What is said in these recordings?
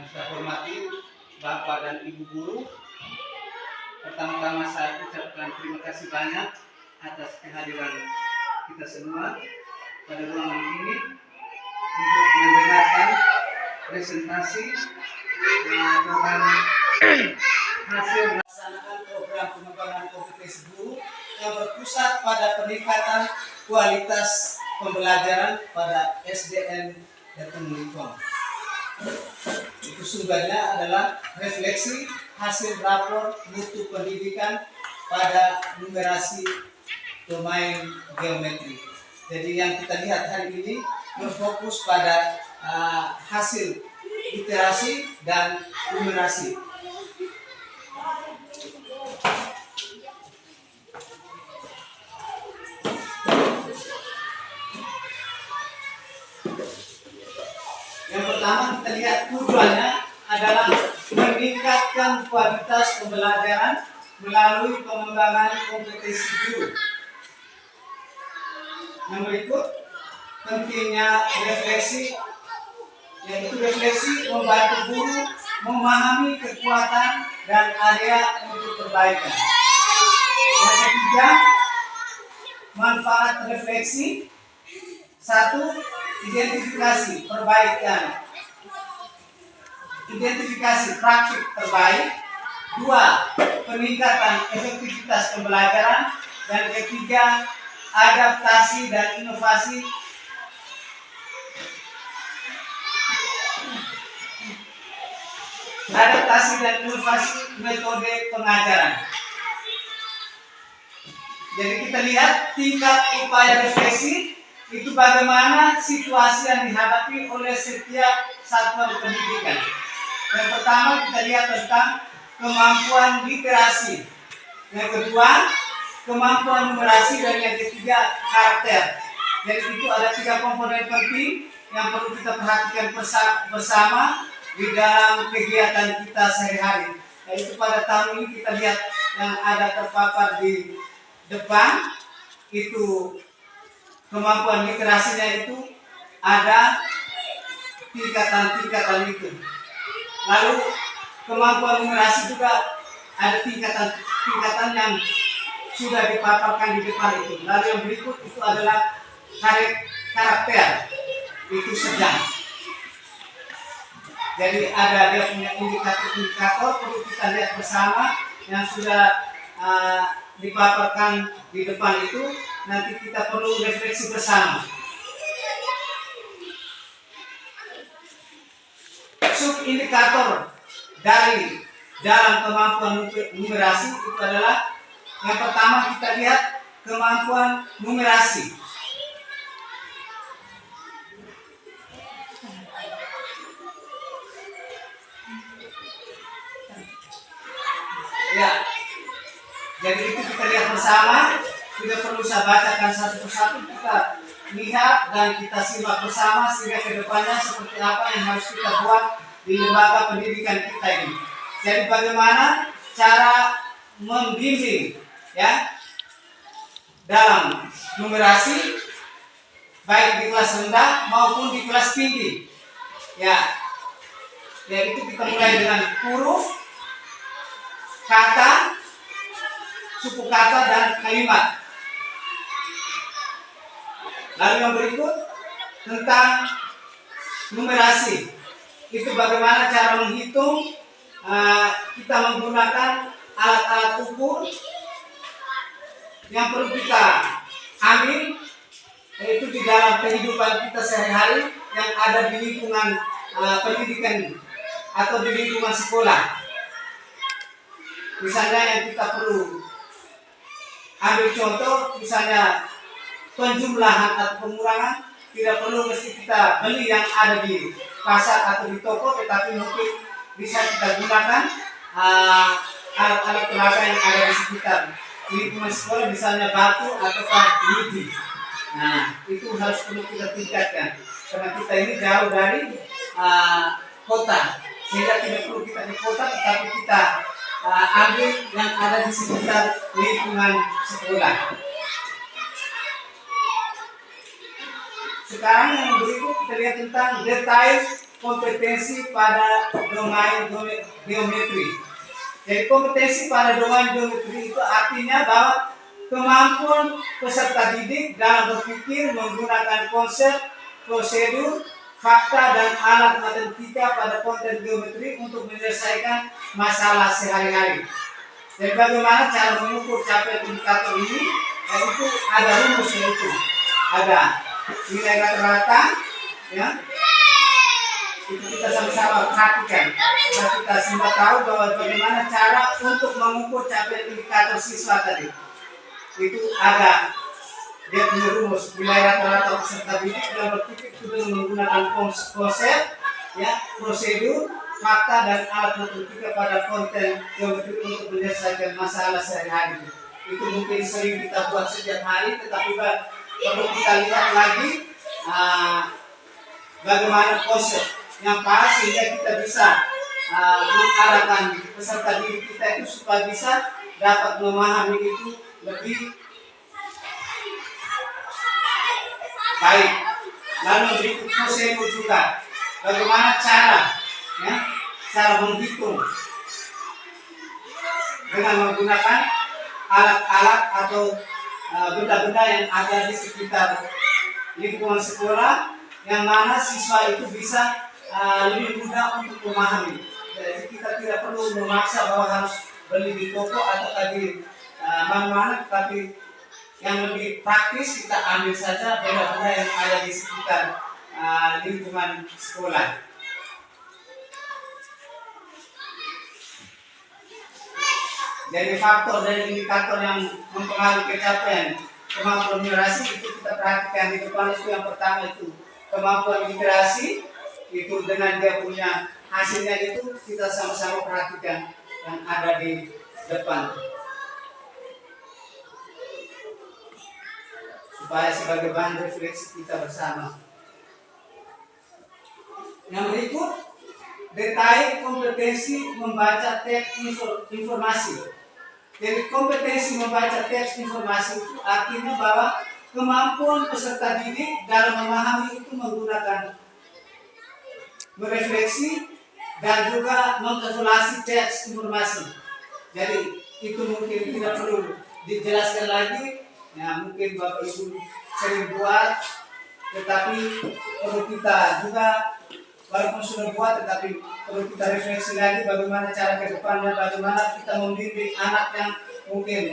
Yang saya hormati Bapak dan Ibu guru, pertama-tama saya ucapkan terima kasih banyak atas kehadiran kita semua pada ruangan ini untuk mendengarkan presentasi tentang hasil melaksanakan program pengembangan kompetensi guru yang berpusat pada peningkatan kualitas pembelajaran pada SDN Jatinangor. Itu sumbernya adalah refleksi hasil rapor mutu pendidikan pada numerasi domain geometri. Jadi yang kita lihat hari ini berfokus pada hasil iterasi dan numerasi. Yang pertama kita lihat tujuannya adalah meningkatkan kualitas pembelajaran melalui pengembangan kompetensi guru. Yang berikut pentingnya refleksi, yaitu refleksi membantu guru memahami kekuatan dan area untuk perbaikan. Yang ketiga, manfaat refleksi. 1. Identifikasi perbaikan, identifikasi praktik terbaik. 2. Peningkatan efektivitas pembelajaran. Dan ketiga, adaptasi dan inovasi metode pengajaran. Jadi kita lihat tingkat upaya refleksi itu bagaimana situasi yang dihadapi oleh setiap satuan pendidikan. Yang pertama kita lihat tentang kemampuan literasi. Yang kedua, kemampuan numerasi, dan yang ketiga, karakter. Jadi itu ada 3 komponen penting yang perlu kita perhatikan bersama di dalam kegiatan kita sehari-hari. Yaitu pada tahun ini kita lihat yang ada terpapar di depan itu kemampuan literasinya itu ada tingkatan-tingkatan itu. Lalu kemampuan numerasi juga ada tingkatan yang sudah dipaparkan di depan itu. Lalu yang berikut itu adalah karakter, itu sedang. Jadi ada dia punya indikator perlu kita lihat bersama yang sudah dipaparkan di depan itu. Nanti kita perlu refleksi bersama. Subindikator dari dalam kemampuan numerasi itu adalah yang pertama kita lihat kemampuan numerasi. Ya, jadi itu kita lihat bersama. Tidak perlu saya bacakan satu persatu, kita lihat dan kita simak bersama sehingga kedepannya seperti apa yang harus kita buat di lembaga pendidikan kita ini. Jadi bagaimana cara membimbing ya dalam numerasi baik di kelas rendah maupun di kelas tinggi. Ya, yaitu kita mulai dengan huruf, kata, suku kata, dan kalimat. Lalu yang berikut tentang numerasi, itu bagaimana cara menghitung. Kita menggunakan alat-alat ukur yang perlu kita ambil, yaitu di dalam kehidupan kita sehari-hari yang ada di lingkungan pendidikan atau di lingkungan sekolah. Misalnya yang kita perlu ambil contoh, misalnya penjumlahan atau pengurangan, tidak perlu mesti kita beli yang ada di pasar atau di toko, tetapi mungkin bisa kita gunakan alat-alat peraga yang ada di sekitar lingkungan sekolah, misalnya batu ataukah lidi. Nah, itu harus perlu kita tingkatkan karena kita ini jauh dari kota, sehingga tidak perlu kita di kota, tetapi kita ambil yang ada di sekitar lingkungan sekolah. Sekarang yang berikut kita lihat tentang detail kompetensi pada domain geometri. Jadi kompetensi pada domain geometri itu artinya bahwa kemampuan peserta didik dalam berpikir menggunakan konsep, prosedur, fakta, dan alat matematika pada konten geometri untuk menyelesaikan masalah sehari-hari. Jadi bagaimana cara mengukur capaian indikator ini? Itu ada rumusnya itu. Ada nilai rata-rata, ya. Itu kita sama-sama perhatikan. Kita semua tahu bahwa bagaimana cara untuk mengukur capaian indikator siswa tadi. Itu ada dia punya rumus nilai rata-rata peserta didik dalam berpikir itu menggunakan konsep, ya, prosedur, fakta, dan alat matematika pada konten geometri untuk menyelesaikan masalah sehari-hari. Itu mungkin sering kita buat setiap hari, tetapi perlu kita lihat lagi bagaimana konsep yang pas sehingga kita bisa mengarahkan peserta didik kita itu supaya bisa dapat memahami itu lebih baik. Lalu berikut prosedur juga, bagaimana cara menghitung dengan menggunakan alat-alat atau benda-benda yang ada di sekitar lingkungan sekolah, yang mana siswa itu bisa lebih mudah untuk memahami. Jadi kita tidak perlu memaksa bahwa harus beli di toko atau di mana-mana, tapi yang lebih praktis kita ambil saja benda-benda yang ada di sekitar lingkungan sekolah. Jadi faktor dan indikator yang mempengaruhi pencapaian kemampuan literasi itu kita perhatikan di depan. Itu yang pertama, itu kemampuan literasi, itu dengan dia punya hasilnya itu kita sama-sama perhatikan yang ada di depan, supaya sebagai bahan refleksi kita bersama. Yang berikut, detail kompetensi membaca teks informasi. Jadi kompetensi membaca teks informasi itu artinya bahwa kemampuan peserta didik dalam memahami itu menggunakan merefleksi dan juga mengevaluasi teks informasi. Jadi itu mungkin tidak perlu dijelaskan lagi, ya mungkin Bapak Ibu sering buat, tetapi perlu kita juga, walaupun sudah buat, tetapi perlu kita refleksi lagi bagaimana cara ke depannya, bagaimana kita membimbing anak yang mungkin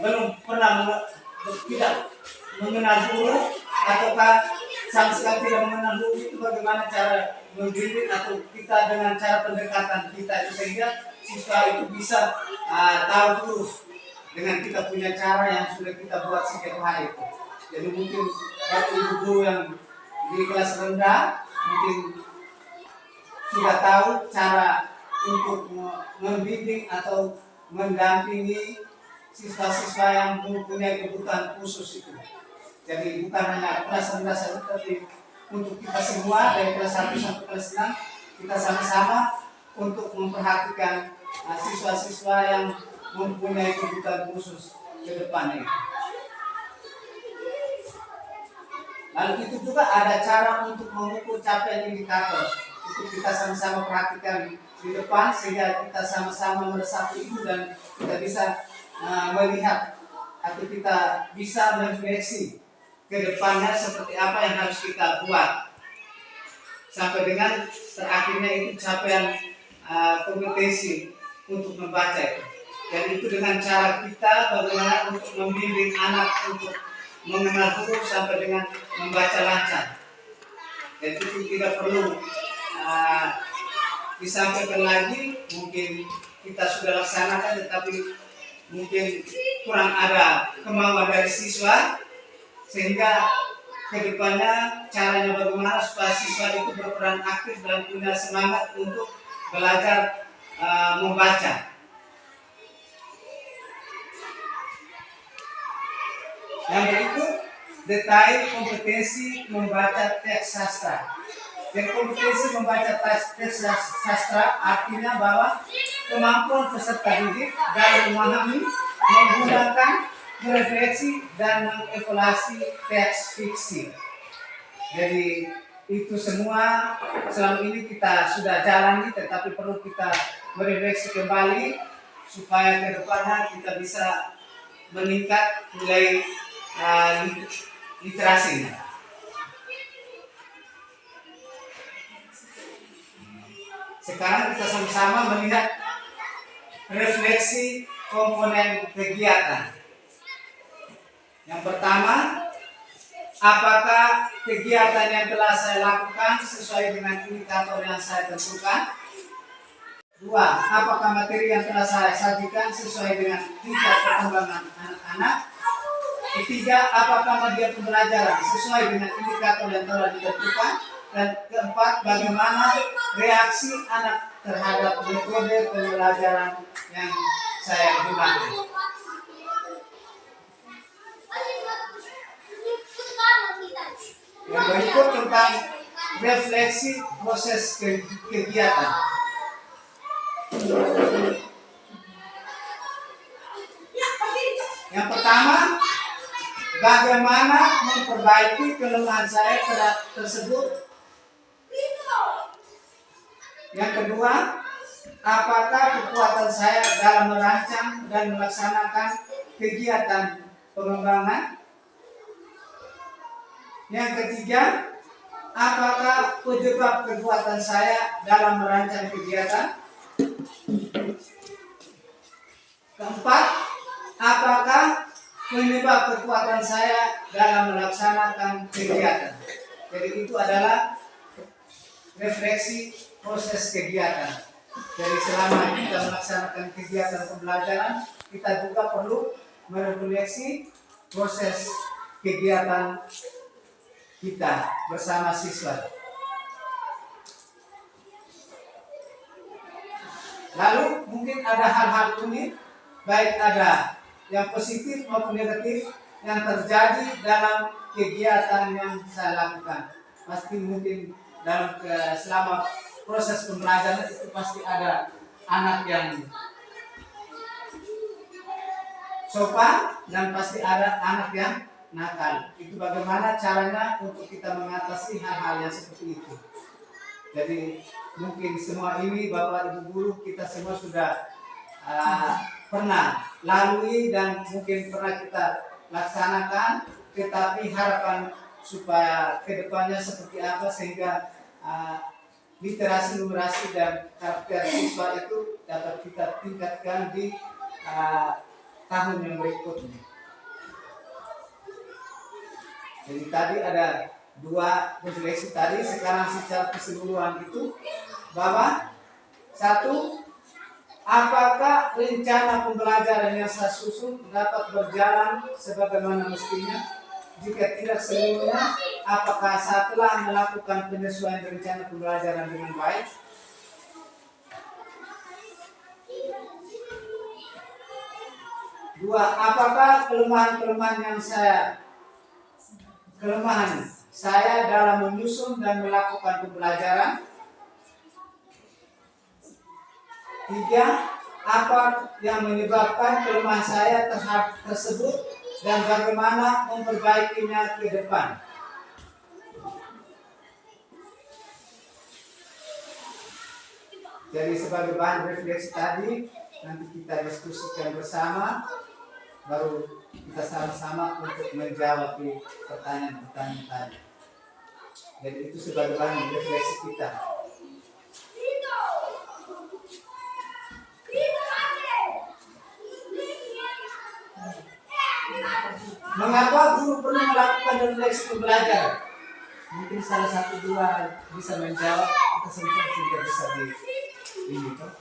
belum pernah tidak mengenal huruf ataukah sama sekali tidak mengenal huruf, itu bagaimana cara membimbing atau kita dengan cara pendekatan kita itu sehingga siswa itu bisa tahu huruf dengan kita punya cara yang sudah kita buat setiap hari itu. Jadi mungkin waktu ibu guru yang di kelas rendah mungkin sudah tahu cara untuk membimbing atau mendampingi siswa-siswa yang mempunyai kebutuhan khusus itu. Jadi bukan hanya kelas rendah saja, tapi untuk kita semua dari kelas 1 sampai kelas 6 kita sama-sama untuk memperhatikan siswa-siswa yang mempunyai kebutuhan khusus ke depannya. Lalu itu juga ada cara untuk mengukur capaian indikator. Itu kita sama-sama perhatikan di depan sehingga kita sama-sama meresapi itu dan kita bisa melihat atau kita bisa merefleksi ke depannya seperti apa yang harus kita buat sampai dengan terakhirnya itu capaian kompetensi untuk membaca itu. Dan itu dengan cara kita bagaimana untuk membimbing anak untuk mengenal huruf sampai dengan membaca lancar. Dan itu tidak perlu disampaikan lagi, mungkin kita sudah laksanakan, tetapi mungkin kurang ada kemauan dari siswa, sehingga kedepannya caranya bagaimana supaya siswa itu berperan aktif dan punya semangat untuk belajar membaca. Yang berikut, detail kompetensi membaca teks sastra. Dan kompetensi membaca teks sastra artinya bahwa kemampuan peserta didik dalam memahami, menggunakan, merefleksi, dan mengevaluasi teks fiksi. Jadi itu semua selama ini kita sudah jalani, tetapi perlu kita merefleksi kembali supaya ke depannya kita bisa meningkat nilai literasi. Sekarang kita sama-sama melihat refleksi komponen kegiatan. Yang pertama, apakah kegiatan yang telah saya lakukan sesuai dengan indikator yang saya tentukan? Dua, apakah materi yang telah saya sajikan sesuai dengan tingkat perkembangan anak-anak? Ketiga, apakah media pembelajaran sesuai dengan indikator yang telah ditentukan? Dan keempat, bagaimana reaksi anak terhadap metode pembelajaran yang saya gunakan? Yang berikut tentang refleksi proses kegiatan. Yang pertama, bagaimana memperbaiki kelemahan saya tersebut. Yang kedua, apakah kekuatan saya dalam merancang dan melaksanakan kegiatan pengembangan. Yang ketiga, apakah penyebab kekuatan saya dalam merancang kegiatan. Keempat, apakah penyebab kekuatan saya dalam melaksanakan kegiatan. Jadi itu adalah refleksi proses kegiatan. Jadi selama kita melaksanakan kegiatan pembelajaran, kita juga perlu merefleksi proses kegiatan kita bersama siswa. Lalu mungkin ada hal-hal unik, baik ada yang positif maupun negatif yang terjadi dalam kegiatan yang saya lakukan. Pasti mungkin dalam selama proses pembelajaran itu pasti ada anak yang sopan dan pasti ada anak yang nakal. Itu bagaimana caranya untuk kita mengatasi hal-hal yang seperti itu. Jadi mungkin semua ini Bapak Ibu Guru kita semua sudah pernah lalui dan mungkin pernah kita laksanakan, tetapi harapan supaya kedepannya seperti apa sehingga literasi, numerasi dan karakter siswa itu dapat kita tingkatkan di tahun yang berikutnya. Jadi tadi ada dua refleksi tadi, sekarang secara keseluruhan itu bahwa satu, apakah rencana pembelajaran yang saya susun dapat berjalan sebagaimana mestinya? Jika tidak seluruhnya, apakah saya telah melakukan penyesuaian rencana pembelajaran dengan baik? Dua, apakah kelemahan saya dalam menyusun dan melakukan pembelajaran? Tiga, apa yang menyebabkan kelemahan saya tersebut dan bagaimana memperbaikinya ke depan? Jadi sebagai bahan refleksi tadi, nanti kita diskusikan bersama, baru kita sama-sama untuk menjawab pertanyaan-pertanyaan tadi. Jadi itu sebagai bahan refleksi kita. Mengapa guru perlu melakukan refleksi pembelajaran? Mungkin salah satu dua bisa menjawab, kita sudah bisa di ini toh.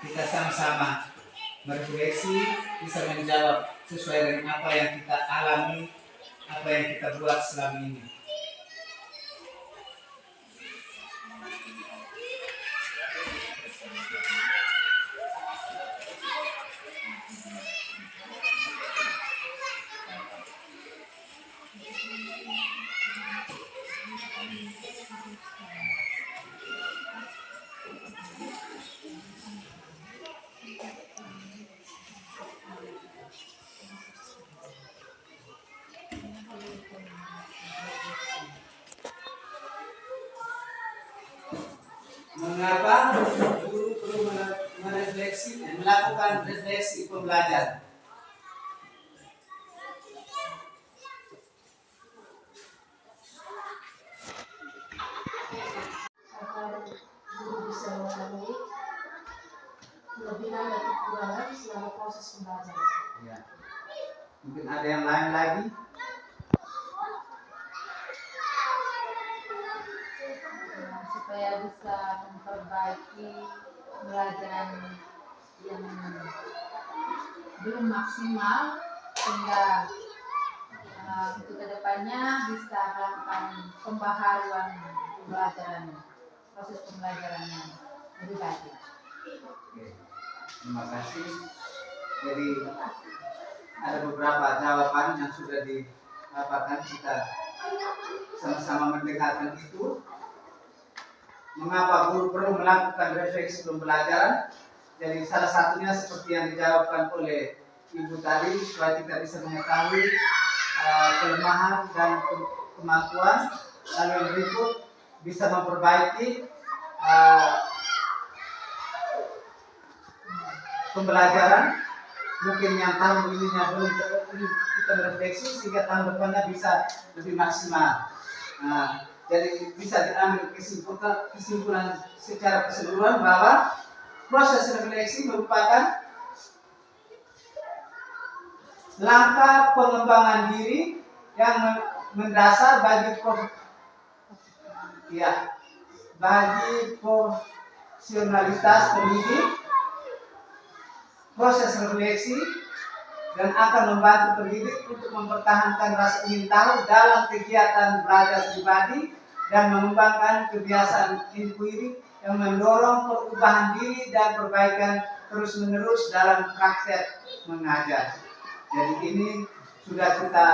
Kita sama-sama merefleksi, bisa menjawab sesuai dengan apa yang kita alami, apa yang kita buat selama ini. Mengapa guru perlu melakukan refleksi pembelajaran? Agar guru bisa mengetahui kelebihan dan kekurangan selama proses pembelajaran. Ya. Mungkin ada yang lain lagi? Supaya bisa memperbaiki pembelajaran yang belum maksimal sehingga untuk kedepannya bisa melakukan pembaharuan pembelajaran, proses pembelajarannya lebih baik. Oke. Terima kasih. Jadi ada beberapa jawaban yang sudah didapatkan, kita sama-sama mendengarkan itu. Mengapa guru perlu melakukan refleksi pembelajaran? Jadi salah satunya seperti yang dijawabkan oleh Ibu tadi, supaya kita bisa mengetahui kelemahan dan kemampuan, lalu yang berikut bisa memperbaiki pembelajaran. Mungkin yang tahun ini belum kita refleksi, sehingga tahun depannya bisa lebih maksimal. Jadi bisa diambil kesimpulan secara keseluruhan bahwa proses refleksi merupakan langkah pengembangan diri yang mendasar bagi profesionalitas pendidik. Proses refleksi dan akan membantu pendidik untuk mempertahankan rasa ingin tahu dalam kegiatan belajar pribadi dan mengembangkan kebiasaan inquiry yang mendorong perubahan diri dan perbaikan terus-menerus dalam praktek mengajar. Jadi ini sudah kita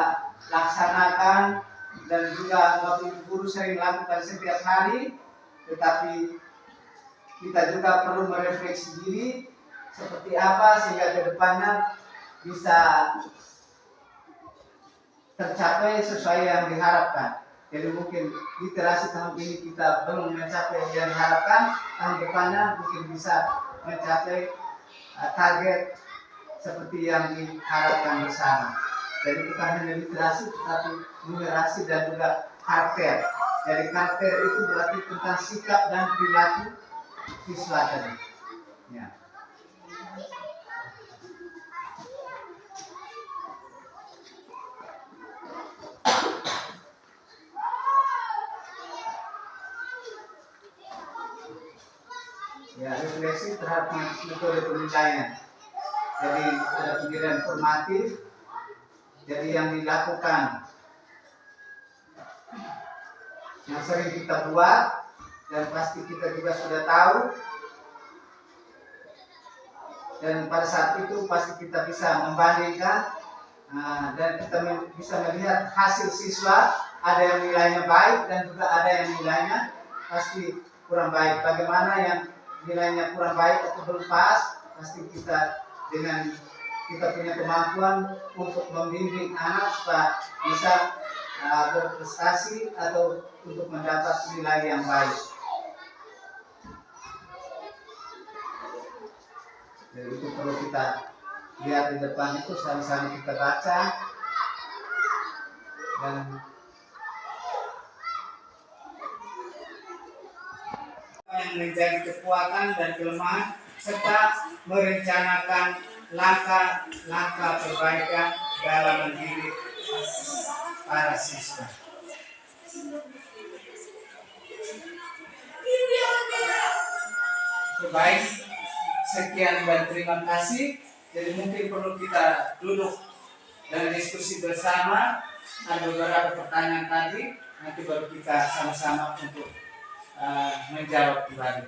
laksanakan dan juga Bapak Guru sering lakukan setiap hari, tetapi kita juga perlu merefleksi diri seperti apa sehingga kedepannya bisa tercapai sesuai yang diharapkan. Jadi mungkin literasi tahun ini kita belum mencapai yang diharapkan, tahun depannya mungkin bisa mencapai target seperti yang diharapkan bersama. Jadi bukan hanya literasi, tetapi numerasi dan juga karakter. Jadi karakter itu berarti tentang sikap dan perilaku siswa tadi. Ya. Ya, refleksi terhadap metode penilaian. Jadi ada penilaian formatif. Jadi yang dilakukan, yang sering kita buat dan pasti kita juga sudah tahu. Dan pada saat itu pasti kita bisa membandingkan dan kita bisa melihat hasil siswa. Ada yang nilainya baik dan juga ada yang nilainya pasti kurang baik. Bagaimana yang nilainya kurang baik atau belum pas, pasti kita dengan kita punya kemampuan untuk membimbing anak supaya bisa berprestasi atau untuk mendapat nilai yang baik. Jadi itu perlu kita lihat di depan itu, sama-sama kita baca dan yang menjadi kekuatan dan kelemahan serta merencanakan langkah-langkah perbaikan dalam mendidik para siswa. Baik, sekian dan terima kasih. Jadi mungkin perlu kita duduk dan diskusi bersama. Ada beberapa pertanyaan tadi, nanti baru kita sama-sama untuk menjawab kembali.